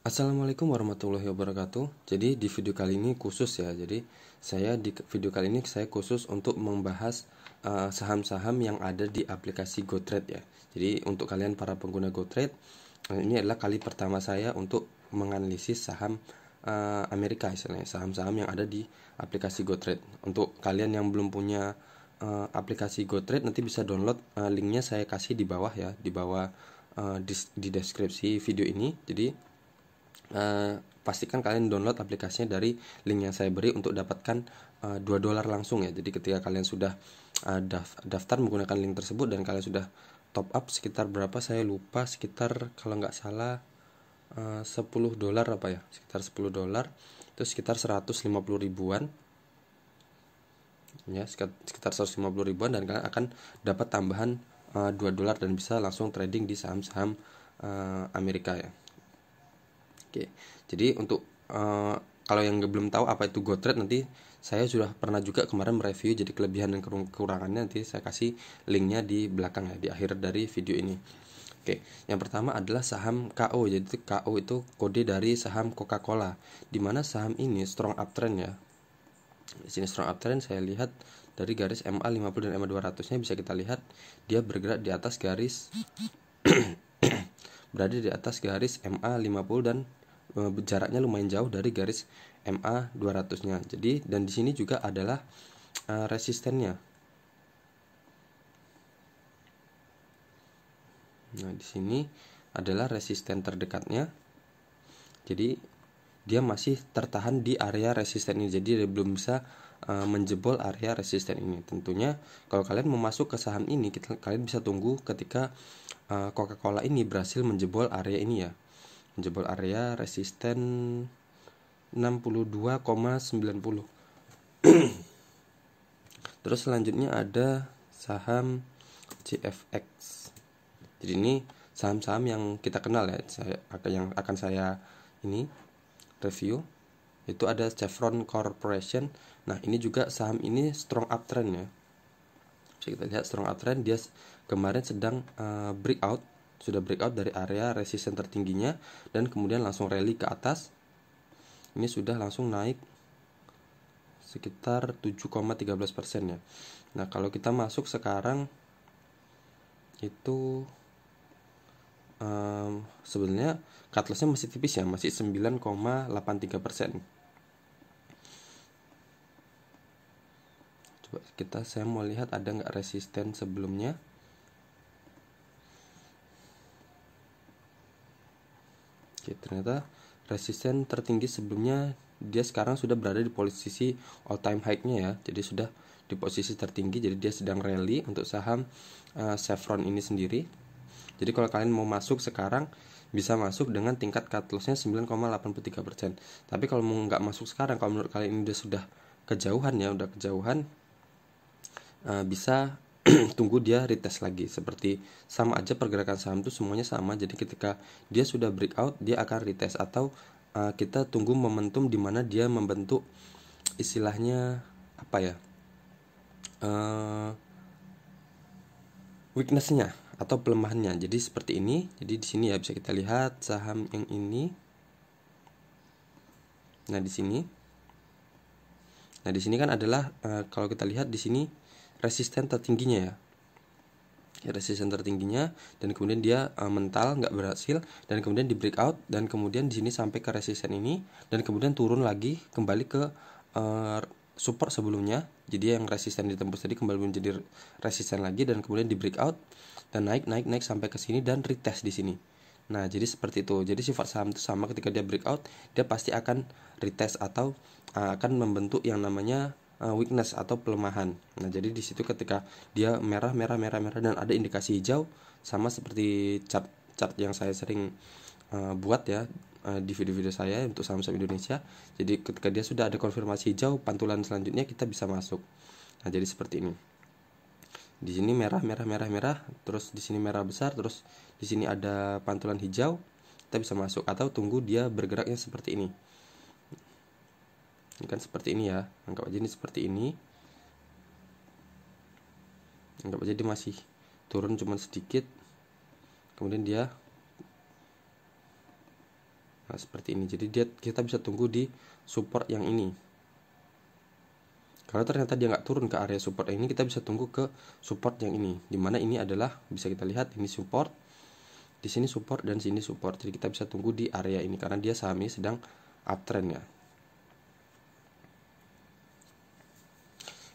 Assalamualaikum warahmatullahi wabarakatuh. Jadi di video kali ini khusus ya. Jadi di video kali ini saya khusus untuk membahas saham-saham yang ada di aplikasi GoTrade ya. Jadi untuk kalian para pengguna GoTrade, ini adalah kali pertama saya untuk menganalisis saham Amerika, istilahnya saham-saham yang ada di aplikasi GoTrade. Untuk kalian yang belum punya aplikasi GoTrade, nanti bisa download, linknya saya kasih di bawah ya, di bawah di deskripsi video ini. Jadi pastikan kalian download aplikasinya dari link yang saya beri untuk dapatkan $2 langsung ya. Jadi ketika kalian sudah daftar menggunakan link tersebut dan kalian sudah top up sekitar berapa saya lupa, sekitar kalau nggak salah $10 apa ya, sekitar $10 itu sekitar 150 ribuan ya, sekitar 150 ribuan, dan kalian akan dapat tambahan $2 dan bisa langsung trading di saham-saham Amerika ya. Oke, jadi untuk kalau yang belum tahu apa itu GoTrade, nanti saya sudah pernah juga kemarin mereview, jadi kelebihan dan kekurangannya nanti saya kasih linknya di belakang ya, di akhir dari video ini. Oke, yang pertama adalah saham KO. Jadi KO itu kode dari saham Coca-Cola, dimana saham ini strong uptrend ya. Di sini strong uptrend saya lihat dari garis MA 50 dan MA 200-nya bisa kita lihat dia bergerak di atas garis berada di atas garis MA 50 dan jaraknya lumayan jauh dari garis MA 200-nya. Jadi dan di sini juga adalah resistennya. Nah, di sini adalah resisten terdekatnya. Jadi dia masih tertahan di area resisten ini. Jadi dia belum bisa menjebol area resisten ini. Tentunya kalau kalian mau masuk ke saham ini, kalian bisa tunggu ketika Coca-Cola ini berhasil menjebol area ini ya. Menjebol area resisten 62,90. Terus selanjutnya ada saham CFX. Jadi ini saham-saham yang kita kenal ya, yang akan saya ini review. Itu ada Chevron Corporation. Nah, ini juga saham ini strong uptrend ya. Bisa kita lihat strong uptrend, dia kemarin sedang breakout, sudah breakout dari area resisten tertingginya dan kemudian langsung rally ke atas. Ini sudah langsung naik sekitar 7,13% ya. Nah, kalau kita masuk sekarang itu sebenarnya cut loss-nya masih tipis ya, masih 9,83%. Coba saya mau lihat ada nggak resisten sebelumnya. Oke, ternyata resisten tertinggi sebelumnya dia sekarang sudah berada di posisi all time high-nya ya. Jadi sudah di posisi tertinggi, jadi dia sedang rally untuk saham Chevron ini sendiri. Jadi kalau kalian mau masuk sekarang bisa masuk dengan tingkat cut loss-nya 9,83%. Tapi kalau mau nggak masuk sekarang, kalau menurut kalian ini sudah kejauhan ya, bisa tunggu dia retest lagi. Seperti sama aja pergerakan saham itu semuanya sama. Jadi ketika dia sudah breakout, dia akan retest, atau kita tunggu momentum di mana dia membentuk istilahnya apa ya, weakness-nya atau pelemahannya. Jadi seperti ini. Jadi di sini ya bisa kita lihat saham yang ini. Nah, di sini. Nah, di sini kan adalah kalau kita lihat di sini resisten tertingginya ya. Resisten tertingginya, dan kemudian dia mental nggak berhasil, dan kemudian di breakout, dan kemudian di sini sampai ke resisten ini, dan kemudian turun lagi kembali ke support sebelumnya. Jadi yang resisten ditembus tadi kembali menjadi resisten lagi, dan kemudian di breakout dan naik sampai ke sini dan retest di sini. Nah, jadi seperti itu. Jadi sifat saham itu sama, ketika dia breakout dia pasti akan retest atau akan membentuk yang namanya weakness atau pelemahan. Nah, jadi di situ ketika dia merah dan ada indikasi hijau, sama seperti chart yang saya sering buat ya di video-video saya untuk saham-saham Indonesia. Jadi ketika dia sudah ada konfirmasi hijau, pantulan selanjutnya kita bisa masuk. Nah, jadi seperti ini. Di sini merah, terus di sini merah besar, terus di sini ada pantulan hijau, kita bisa masuk, atau tunggu dia bergeraknya seperti ini. Ini kan seperti ini ya, anggap aja ini seperti ini. Anggap aja dia masih turun cuma sedikit, kemudian dia Nah, seperti ini. Jadi kita bisa tunggu di support yang ini. Kalau ternyata dia nggak turun ke area support ini, kita bisa tunggu ke support yang ini. Dimana ini adalah, bisa kita lihat, ini support, di sini support, dan sini support. Jadi kita bisa tunggu di area ini karena dia sahamnya sedang uptrend ya.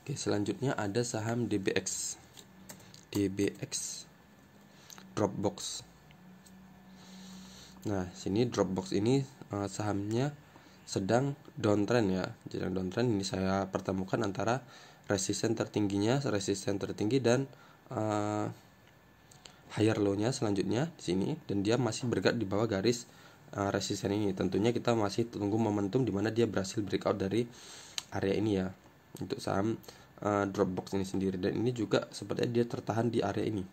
Oke, selanjutnya ada saham DBX. DBX Dropbox. Nah, sini Dropbox ini sahamnya sedang downtrend ya. Sedang downtrend. Ini saya pertemukan antara resisten tertingginya, resisten tertinggi, dan higher low-nya selanjutnya di sini, dan dia masih bergerak di bawah garis resisten ini. Tentunya kita masih tunggu momentum di mana dia berhasil breakout dari area ini ya, untuk saham Dropbox ini sendiri. Dan ini juga sepertinya dia tertahan di area ini.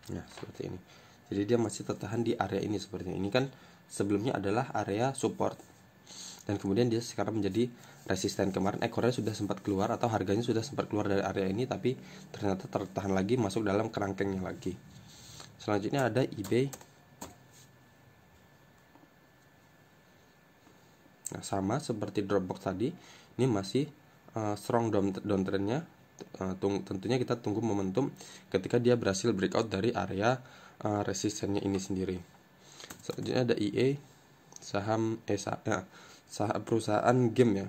Nah, seperti ini. Jadi dia masih tertahan di area ini seperti ini. Ini kan sebelumnya adalah area support, dan kemudian dia sekarang menjadi resisten. Kemarin ekornya sudah sempat keluar atau harganya sudah sempat keluar dari area ini, tapi ternyata tertahan lagi, masuk dalam kerangkengnya lagi. Selanjutnya ada eBay. Nah, sama seperti Dropbox tadi, ini masih strong downtrendnya. Tentunya kita tunggu momentum ketika dia berhasil breakout dari area resistennya ini sendiri. Selanjutnya ada EA, saham perusahaan game ya.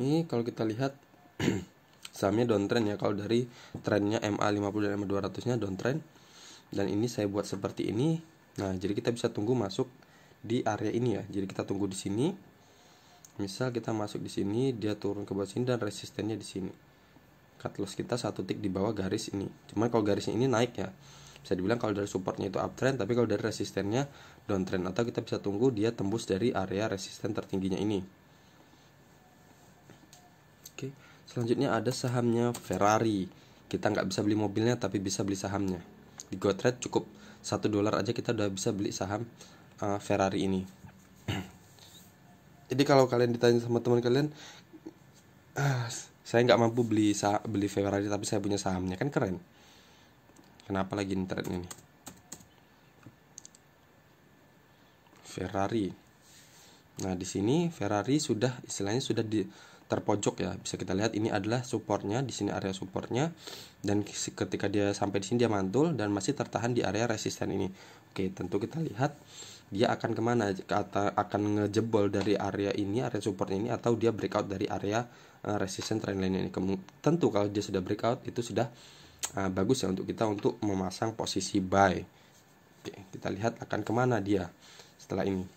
Ini kalau kita lihat sahamnya downtrend ya. Kalau dari trennya MA50 dan MA200 nya downtrend, dan ini saya buat seperti ini. Nah, jadi kita bisa tunggu masuk di area ini ya. Jadi kita tunggu di sini. Misal kita masuk di sini, dia turun ke bawah sini dan resistennya di sini. Cut loss kita 1 tick di bawah garis ini. Cuman kalau garisnya ini naik ya, bisa dibilang kalau dari supportnya itu uptrend, tapi kalau dari resistennya downtrend. Atau kita bisa tunggu dia tembus dari area resisten tertingginya ini. Oke, selanjutnya ada sahamnya Ferrari. Kita nggak bisa beli mobilnya, tapi bisa beli sahamnya. Di GoTrade cukup $1 aja kita udah bisa beli saham Ferrari ini. Jadi kalau kalian ditanya sama teman kalian, saya nggak mampu beli Ferrari tapi saya punya sahamnya, kan keren. Kenapa lagi trend ini? Ferrari. Nah, di sini Ferrari sudah istilahnya sudah di terpojok ya. Bisa kita lihat ini adalah supportnya, di sini area supportnya, dan ketika dia sampai di sini dia mantul dan masih tertahan di area resisten ini. Oke, tentu kita lihat dia akan kemana, akan ngejebol dari area ini, area supportnya ini, atau dia breakout dari area resisten trendline ini. Tentu kalau dia sudah breakout itu sudah bagus ya untuk kita untuk memasang posisi buy. Oke, kita lihat akan kemana dia setelah ini.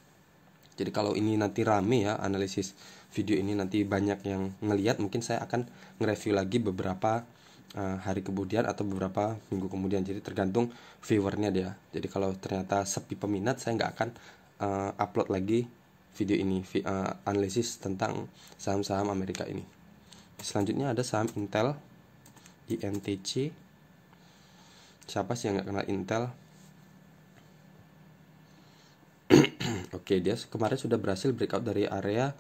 Jadi kalau ini nanti rame ya, analisis video ini nanti banyak yang ngelihat, mungkin saya akan nge-review lagi beberapa hari kemudian atau beberapa minggu kemudian. Jadi tergantung viewernya dia. Jadi kalau ternyata sepi peminat, saya nggak akan upload lagi video ini, analisis tentang saham-saham Amerika ini. Selanjutnya ada saham Intel, INTC. Siapa sih yang nggak kenal Intel? Oke, dia kemarin sudah berhasil breakout dari area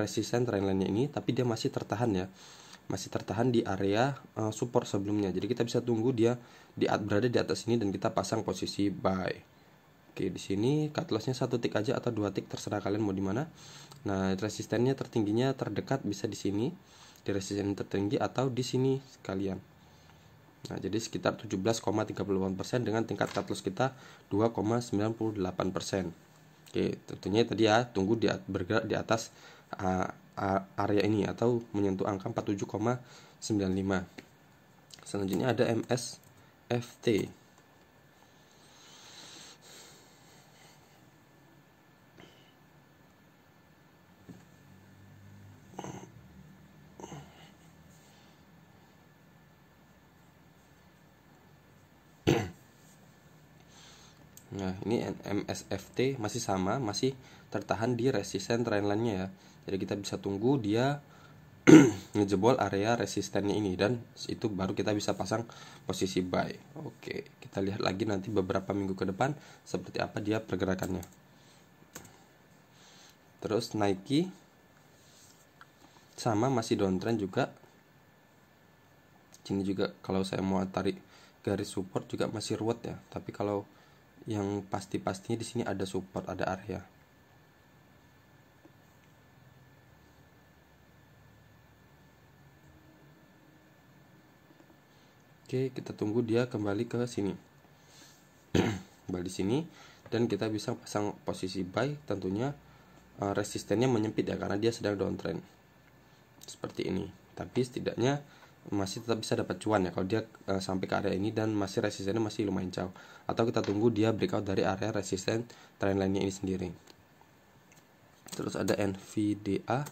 resisten trendline-nya ini, tapi dia masih tertahan ya. Masih tertahan di area support sebelumnya. Jadi kita bisa tunggu dia berada di atas ini dan kita pasang posisi buy. Oke, di sini cut loss-nya 1 tick aja atau 2 tick, terserah kalian mau di mana. Nah, resistennya tertingginya terdekat bisa di sini, di resisten tertinggi, atau di sini sekalian. Nah, jadi sekitar 17,38% dengan tingkat cut loss kita 2,98%. Oke, tentunya tadi ya, tunggu bergerak di atas area ini atau menyentuh angka 47,95. Selanjutnya ada MSFT. Nah, ini MSFT masih sama, masih tertahan di resisten trendline-nya ya. Jadi kita bisa tunggu dia ngejebol area resistennya ini, dan itu baru kita bisa pasang posisi buy. Oke, kita lihat lagi nanti beberapa minggu ke depan seperti apa dia pergerakannya. Terus Nike. sama masih downtrend juga. Sini juga kalau saya mau tarik garis support juga masih ruwet ya, tapi kalau yang pasti-pastinya di sini ada support, ada area. Oke, kita tunggu dia kembali ke sini. Kembali sini dan kita bisa pasang posisi buy. Tentunya resistennya menyempit ya, karena dia sedang downtrend seperti ini. Tapi setidaknya masih tetap bisa dapat cuan ya kalau dia sampai ke area ini dan masih resistennya masih lumayan jauh. Atau kita tunggu dia breakout dari area resisten trendline-nya ini sendiri. Terus ada NVDA.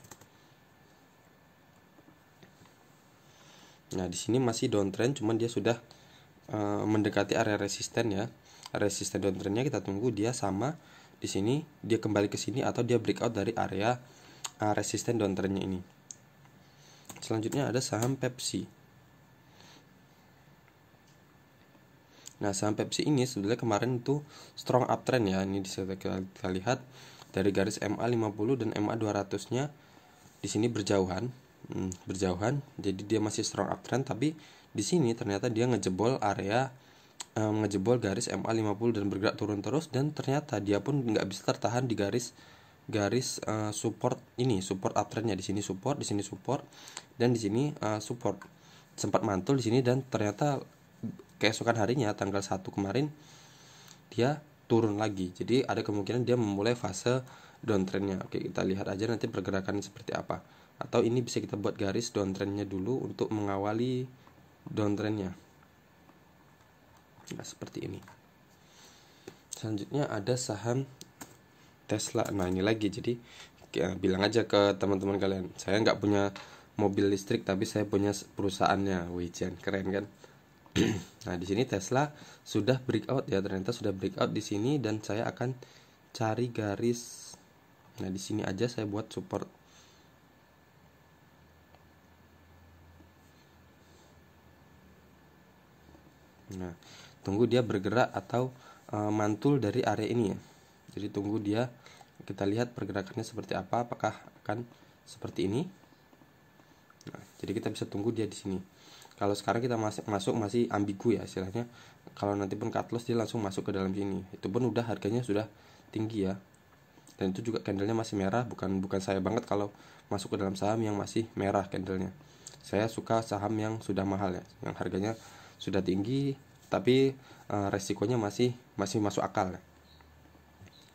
Nah, di sini masih downtrend, cuman dia sudah mendekati area resisten ya. Resisten downtrendnya kita tunggu dia sama di sini, dia kembali ke sini atau dia breakout dari area resisten downtrendnya ini. Selanjutnya ada saham Pepsi. Nah, saham Pepsi ini sebenarnya kemarin itu strong uptrend ya. Ini bisa kita lihat dari garis MA50 dan MA200-nya di sini berjauhan. Jadi dia masih strong uptrend, tapi di sini ternyata dia ngejebol area ngejebol garis MA50 dan bergerak turun terus, dan ternyata dia pun nggak bisa tertahan di garis support ini, support uptrendnya. Di sini support, di sini support, dan di sini support. Sempat mantul di sini dan ternyata keesokan harinya tanggal 1 kemarin dia turun lagi. Jadi ada kemungkinan dia memulai fase downtrendnya. Oke, kita lihat aja nanti pergerakan seperti apa. Atau ini bisa kita buat garis downtrendnya dulu untuk mengawali downtrendnya. Nah, seperti ini. Selanjutnya ada saham Tesla. Nah, ini lagi, jadi bilang aja ke teman-teman kalian, saya nggak punya mobil listrik tapi saya punya perusahaannya. Wih, keren kan? Nah, di sini Tesla sudah breakout ya, ternyata sudah breakout di sini dan saya akan cari garis. Nah, di sini aja saya buat support. Nah, tunggu dia bergerak atau mantul dari area ini ya. Jadi tunggu dia, kita lihat pergerakannya seperti apa, apakah akan seperti ini. Nah, jadi kita bisa tunggu dia di sini. Kalau sekarang kita masuk masih ambigu ya istilahnya. Kalau nanti pun cut loss dia langsung masuk ke dalam sini. Itu pun udah harganya sudah tinggi ya. Dan itu juga candlenya masih merah, bukan saya banget kalau masuk ke dalam saham yang masih merah candlenya. Saya suka saham yang sudah mahal ya, yang harganya sudah tinggi tapi resikonya masih masuk akal ya.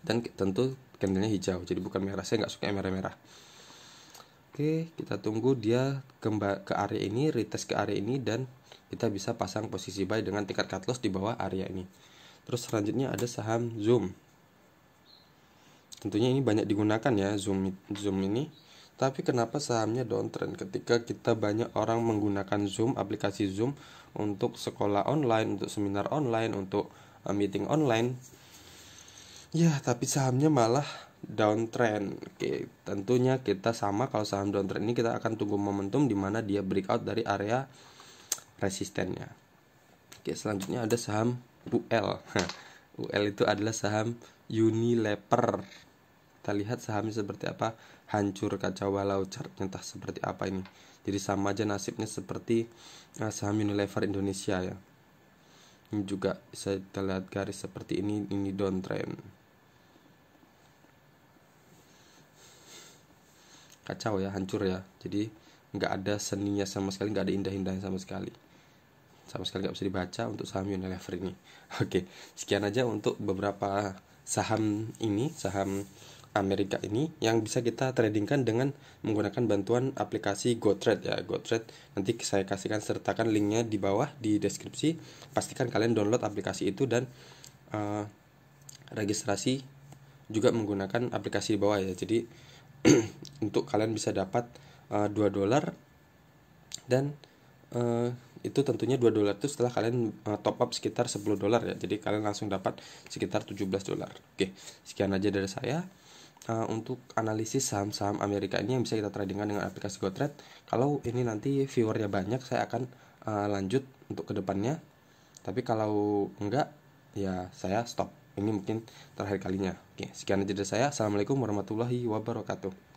Dan tentu candlenya hijau, jadi bukan merah. Saya nggak suka yang merah-merah. Oke, kita tunggu dia kembali ke area ini, retest ke area ini, dan kita bisa pasang posisi buy dengan tingkat cut loss di bawah area ini. Terus selanjutnya ada saham Zoom. Tentunya ini banyak digunakan ya Zoom ini. Tapi kenapa sahamnya downtrend ketika kita banyak orang menggunakan Zoom, aplikasi Zoom untuk sekolah online, untuk seminar online, untuk meeting online. Ya, tapi sahamnya malah downtrend. Oke, tentunya kita sama, kalau saham downtrend ini kita akan tunggu momentum di mana dia breakout dari area resistennya. Oke, selanjutnya ada saham UL. UL itu adalah saham Unilever. Kita lihat sahamnya seperti apa. Hancur kacau balau, chartnya entah seperti apa ini. Jadi sama aja nasibnya seperti saham Unilever Indonesia ya. Ini juga bisa kita lihat garis seperti ini downtrend. Kacau ya, hancur ya. Jadi nggak ada seninya sama sekali, nggak ada indah-indahnya sama sekali nggak bisa dibaca untuk saham Unilever ini. Oke, sekian aja untuk beberapa saham ini, saham Amerika ini yang bisa kita tradingkan dengan menggunakan bantuan aplikasi GoTrade ya. GoTrade nanti saya kasihkan sertakan linknya di bawah di deskripsi. Pastikan kalian download aplikasi itu dan registrasi juga menggunakan aplikasi di bawah ya. Jadi untuk kalian bisa dapat $2 dan itu tentunya $2 itu setelah kalian top up sekitar $10 ya. Jadi kalian langsung dapat sekitar $17. Oke, sekian aja dari saya untuk analisis saham-saham Amerika ini yang bisa kita tradingkan dengan aplikasi GoTrade. Kalau ini nanti viewernya banyak, saya akan lanjut untuk kedepannya. Tapi kalau enggak, ya saya stop. Ini mungkin terakhir kalinya. Oke, sekian aja dari saya. Assalamualaikum warahmatullahi wabarakatuh.